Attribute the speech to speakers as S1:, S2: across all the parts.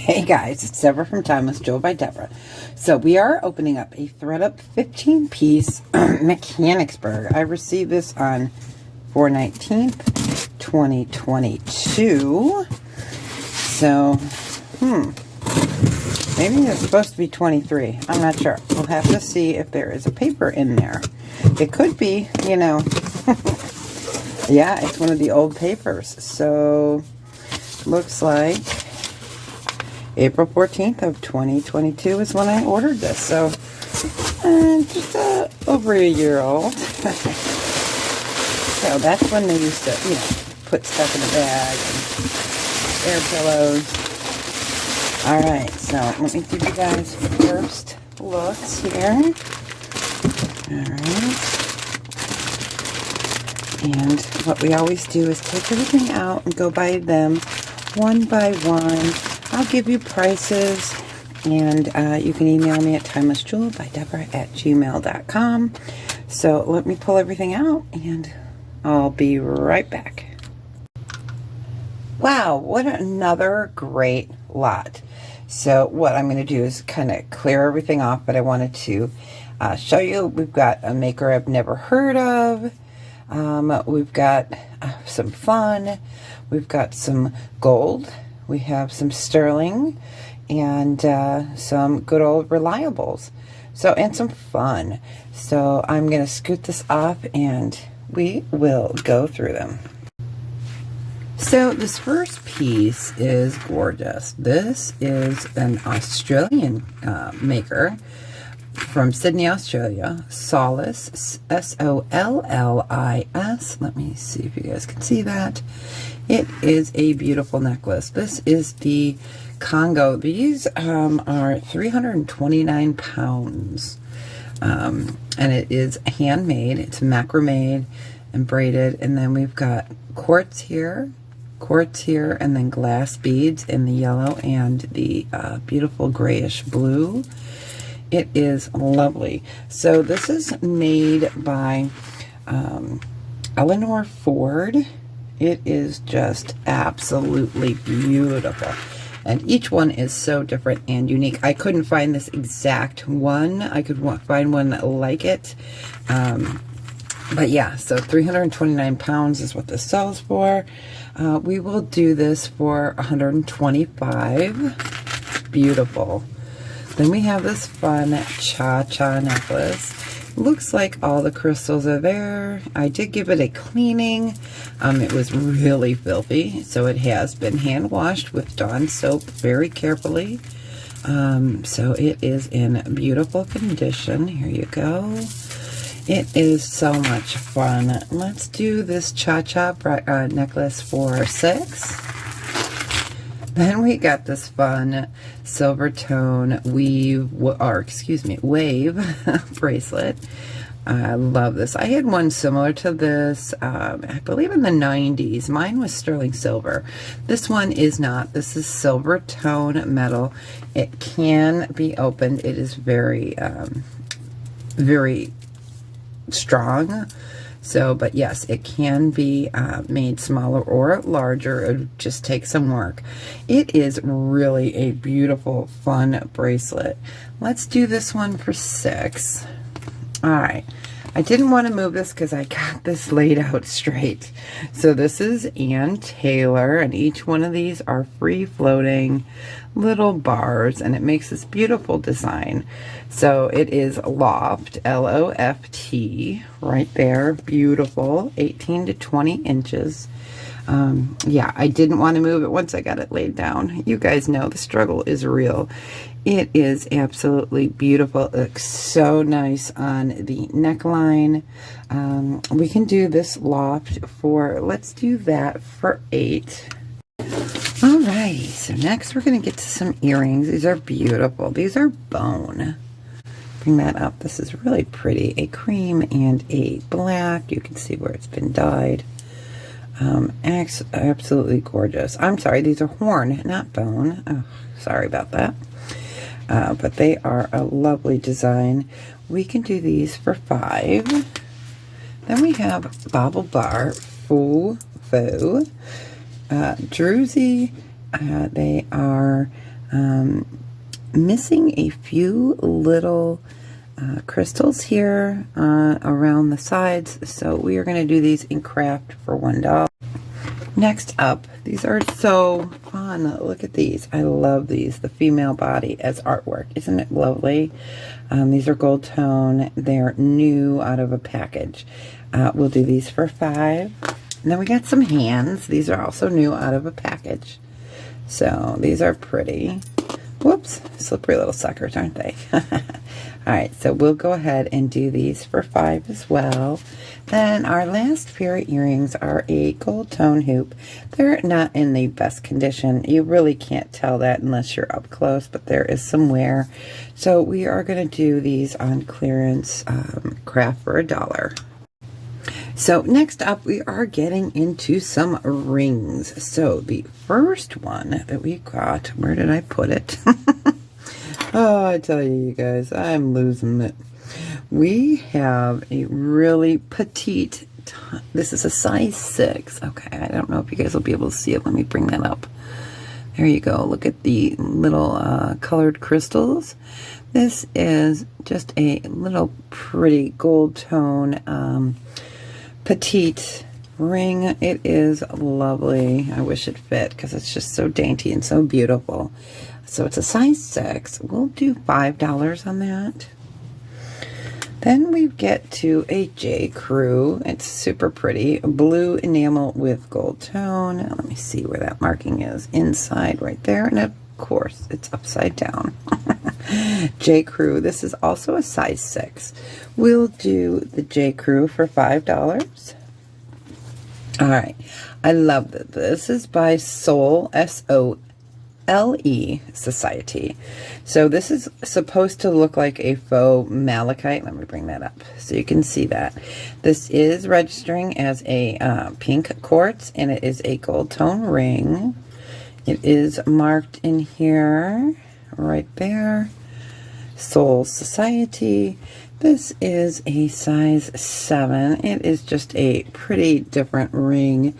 S1: Hey guys, it's Deborah from Timeless Jewel by Deborah. So we are opening up a ThredUP 15-piece Mechanicsburg. I received this on 4/19th, 2022. So, maybe it's supposed to be 23. I'm not sure. We'll have to see if there is a paper in there. It could be, you know. Yeah, it's one of the old papers. So, looks like April 14th of 2022 is when I ordered this. So, just over a year old. So that's when they used to, you know, put stuff in a bag and air pillows. Alright, so let me give you guys first looks here. Alright. And what we always do is take everything out and go by them one by one. I'll give you prices, and you can email me at timelessjewelbydebra@gmail.com. So let me pull everything out, and I'll be right back. Wow, what another great lot. So what I'm going to do is kind of clear everything off, but I wanted to show you. We've got a maker I've never heard of. We've got some fun. We've got some gold. We have some sterling and some good old reliables. So, and some fun. So I'm going to scoot this off and we will go through them. So this first piece is gorgeous. This is an Australian maker from Sydney, Australia. Sollis, S-O-L-L-I-S. Let me see if you guys can see that. It is a beautiful necklace. This is the Congo. These are 329 pounds. And it is handmade. It's macrame and braided. And then we've got quartz here, and then glass beads in the yellow and the beautiful grayish blue. It is lovely. So this is made by Eleanor Ford. It is just absolutely beautiful. And each one is so different and unique. I couldn't find this exact one. I could find one like it. But yeah, so 329 pounds is what this sells for. We will do this for 125. Beautiful. Then we have this fun cha-cha necklace. Looks like all the crystals are there. I did give it a cleaning. It was really filthy, so it has been hand washed with Dawn soap very carefully. So it is in beautiful condition. Here you go. It is so much fun. Let's do this cha-cha necklace for 6. Then we got this fun silver tone wave bracelet. I love this. I had one similar to this, I believe in the 90s. Mine was sterling silver. This one is not. This is silver tone metal. It can be opened. It is very, very strong. So, but yes, it can be made smaller or larger. It would just take some work. It is really a beautiful, fun bracelet. Let's do this one for 6. All right. I didn't want to move this because I got this laid out straight. So this is Ann Taylor, and each one of these are free-floating little bars, and it makes this beautiful design. So it is Loft, L-O-F-T, right there. Beautiful, 18 to 20 inches. Yeah, I didn't want to move it once I got it laid down. You guys know the struggle is real. It is absolutely beautiful. It looks so nice on the neckline. We can do this loft for, let's do that for 8. Alright, so next we're going to get to some earrings. These are beautiful. These are bone. Bring that up. This is really pretty. A cream and a black. You can see where it's been dyed. Absolutely gorgeous. I'm sorry, these are horn, not bone. Oh, sorry about that. But they are a lovely design. We can do these for 5. Then we have Bobble Bar Faux. Druzy. They are Missing a few little crystals here around the sides, so we are going to do these in craft for $1. Next up, these are so fun. Look at these. I love these. The female body as artwork. Isn't it lovely? These are gold tone. They're new out of a package. We'll do these for $5. And then we got some hands. These are also new out of a package. So these are pretty. Whoops, slippery little suckers, aren't they? Alright, so we'll go ahead and do these for $5 as well. Then our last pair of earrings are a gold tone hoop. They're not in the best condition. You really can't tell that unless you're up close, but there is some wear. So we are going to do these on clearance craft for $1. So next up, we are getting into some rings. So the first one that we got, where did I put it? Oh, I tell you guys, I'm losing it. We have a really petite, this is a size 6. Okay, I don't know if you guys will be able to see it. Let me bring that up. There you go. Look at the little colored crystals. This is just a little pretty gold tone petite ring. It is lovely. I wish it fit because it's just so dainty and so beautiful. So it's a size 6. We'll do $5 on that. Then we get to a J. Crew. It's super pretty. Blue enamel with gold tone. Let me see where that marking is. Inside right there. And of course, it's upside down. J. Crew. This is also a size 6. We'll do the J. Crew for $5. All right. I love that. This is by Soul, S-O-L-E Society. So this is supposed to look like a faux malachite. Let me bring that up so you can see that. This is registering as a pink quartz, and it is a gold tone ring. It is marked in here, right there. Soul Society. This is a size 7. It is just a pretty different ring.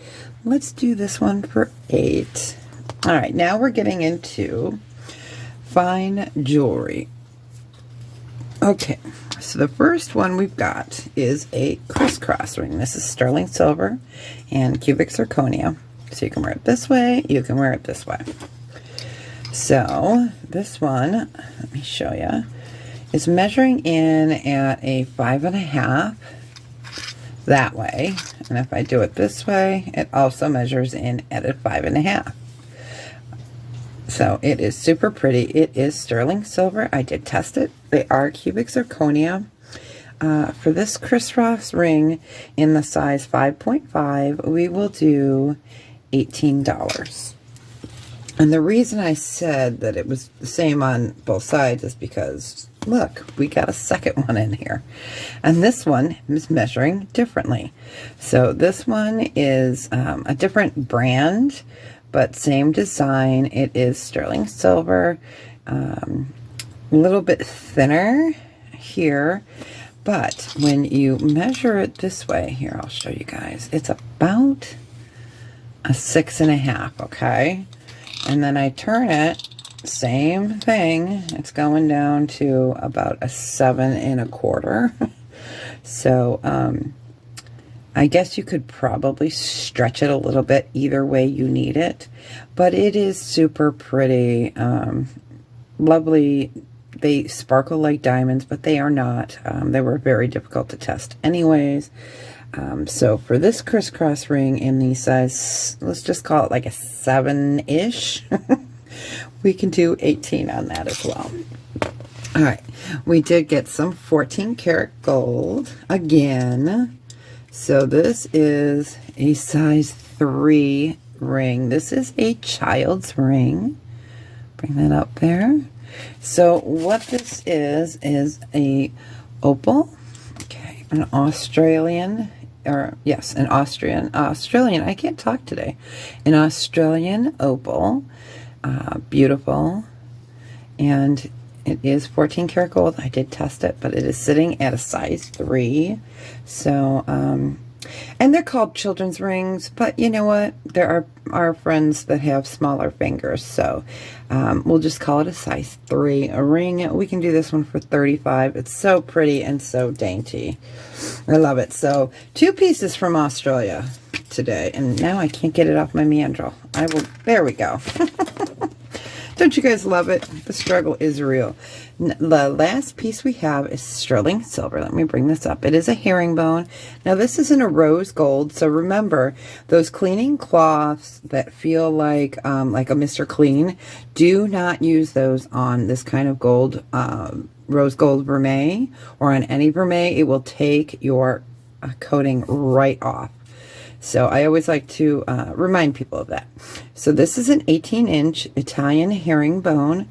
S1: Let's do this one for $8. All right, now we're getting into fine jewelry. Okay, so the first one we've got is a crisscross ring. This is sterling silver and cubic zirconia. So you can wear it this way, you can wear it this way. So this one, let me show you, is measuring in at a 5.5 that way. And if I do it this way, it also measures in at a 5.5. So it is super pretty. It is sterling silver. I did test it. They are cubic zirconia. For this crisscross ring in the size 5.5, we will do $18. And the reason I said that it was the same on both sides is because, look, we got a second one in here. And this one is measuring differently. So this one is a different brand, but same design. It is sterling silver, a little bit thinner here, but when you measure it this way, here, I'll show you guys, it's about a 6.5, okay? And then I turn it, same thing, it's going down to about a 7.25. So, I guess you could probably stretch it a little bit either way you need it, but it is super pretty, lovely. They sparkle like diamonds, but they are not. They were very difficult to test anyways. So for this crisscross ring in the size, let's just call it like a 7-ish, we can do 18 on that as well. All right, we did get some 14 karat gold again. So this is a size 3 ring. This is a child's ring. Bring that up there. So what this is a opal, okay, an Australian, or yes, an Australian, I can't talk today, an Australian opal, beautiful, and it is 14 karat gold. I did test it, but it is sitting at a size 3. So And they're called children's rings, but you know what? There are friends that have smaller fingers, so we'll just call it a size 3. A ring, we can do this one for $35. It's so pretty and so dainty. I love it. So 2 pieces from Australia today, and now I can't get it off my mandrel. There we go. Don't you guys love it? The struggle is real. The last piece we have is sterling silver. Let me bring this up. It is a herringbone. Now this is in a rose gold. So remember, those cleaning cloths that feel like a Mr. Clean, do not use those on this kind of gold, rose gold vermeil, or on any vermeil. It will take your coating right off. So I always like to remind people of that. So this is an 18-inch Italian herringbone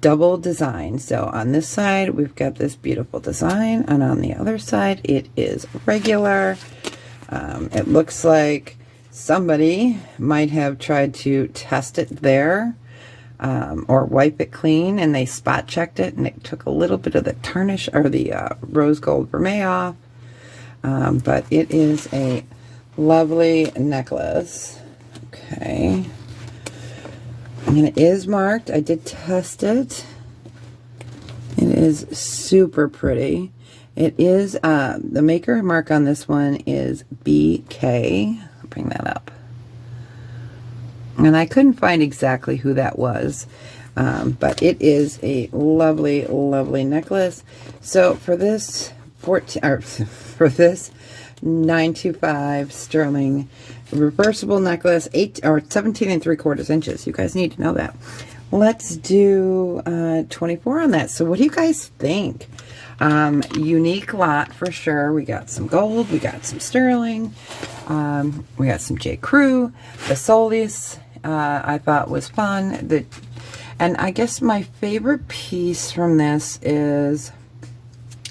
S1: double design. So on this side, we've got this beautiful design, and on the other side, it is regular. It looks like somebody might have tried to test it there, or wipe it clean, and they spot checked it, and it took a little bit of the tarnish or the rose gold vermeil off. But it is a lovely necklace. Okay. And it is marked. I did test it. It is super pretty. It is, the maker mark on this one is BK. I'll bring that up. And I couldn't find exactly who that was. But it is a lovely, lovely necklace. So for this $925 sterling reversible necklace, 17 3/4 inches. You guys need to know that. Let's do 24 on that. So what do you guys think? Unique lot for sure. We got some gold, we got some sterling, we got some J. Crew. The Sollis I thought was fun. And I guess my favorite piece from this is,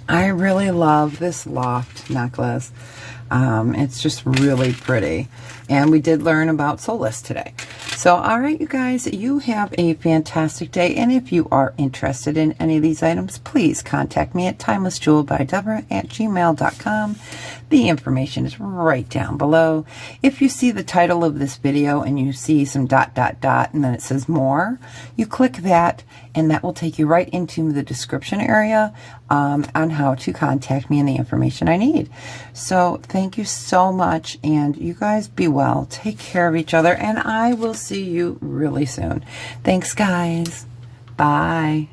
S1: I really love this loft necklace. It's just really pretty. And we did learn about Sollis today. So, all right, you guys, you have a fantastic day. And if you are interested in any of these items, please contact me at timelessjewelbydebra@gmail.com. The information is right down below. If you see the title of this video and you see some ... and then it says more, you click that, and that will take you right into the description area on how to contact me and the information I need. So thank you so much, and you guys be well. Take care of each other, and I will see you really soon. Thanks, guys. Bye.